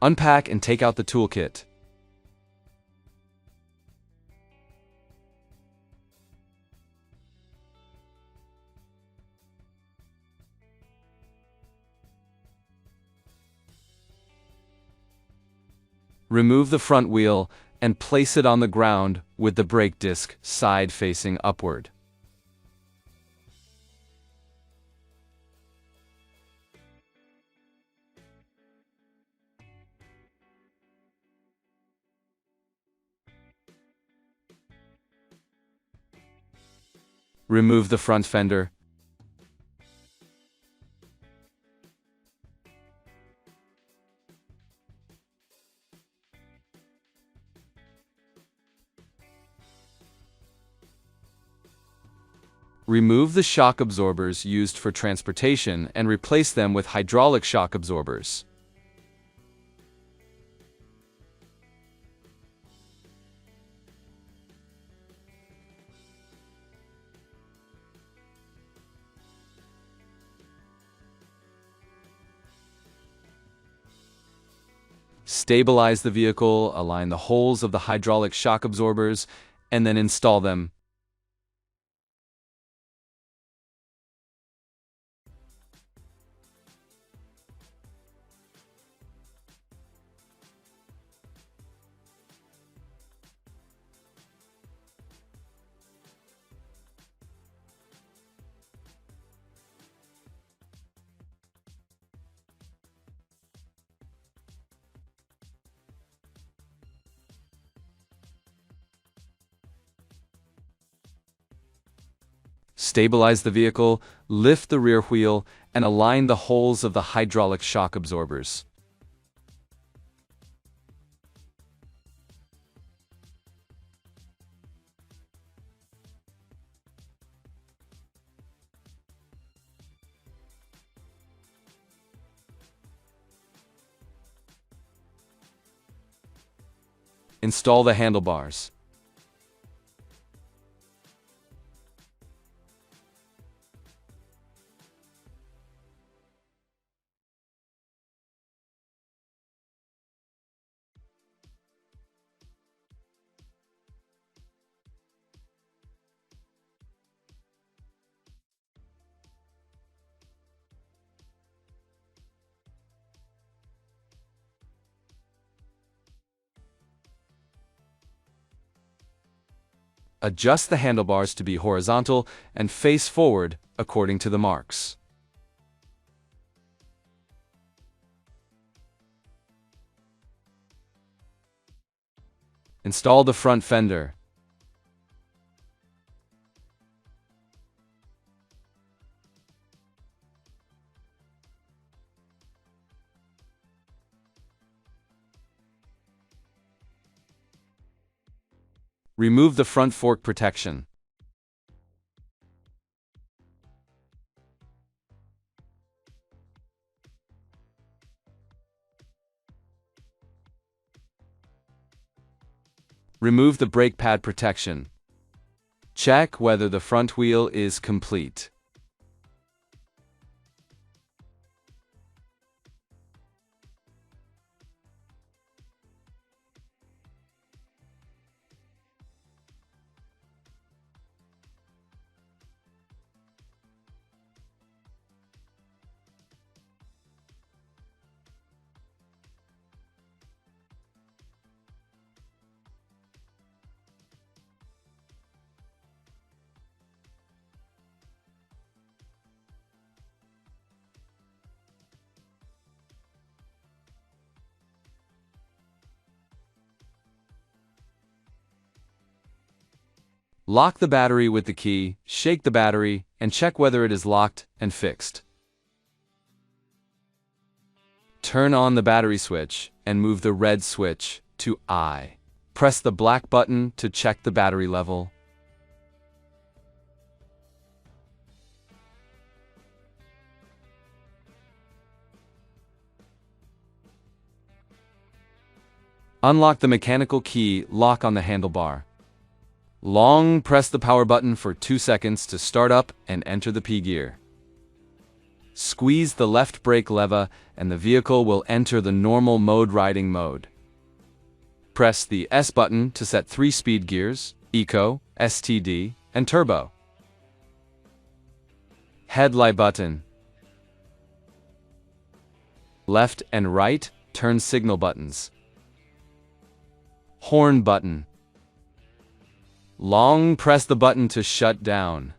Unpack and take out the toolkit. Remove the front wheel and place it on the ground with the brake disc side facing upward. Remove the front fender. Remove the shock absorbers used for transportation and replace them with hydraulic shock absorbers. Stabilize the vehicle, align the holes of the hydraulic shock absorbers, and then install them. Stabilize the vehicle, lift the rear wheel, and align the holes of the hydraulic shock absorbers. Install the handlebars. Adjust the handlebars to be horizontal and face forward according to the marks. Install the front fender. Remove the front fork protection. Remove the brake pad protection. Check whether the front wheel is complete. Lock the battery with the key, shake the battery, and check whether it is locked and fixed. Turn on the battery switch and move the red switch to I. Press the black button to check the battery level. Unlock the mechanical key lock on the handlebar. Long press the power button for 2 seconds to start up and enter the P gear. Squeeze the left brake lever and the vehicle will enter the normal riding mode. Press the S button to set 3 speed gears, Eco, STD, and Turbo. Headlight button. Left and right turn signal buttons. Horn button. Long press the button to shut down.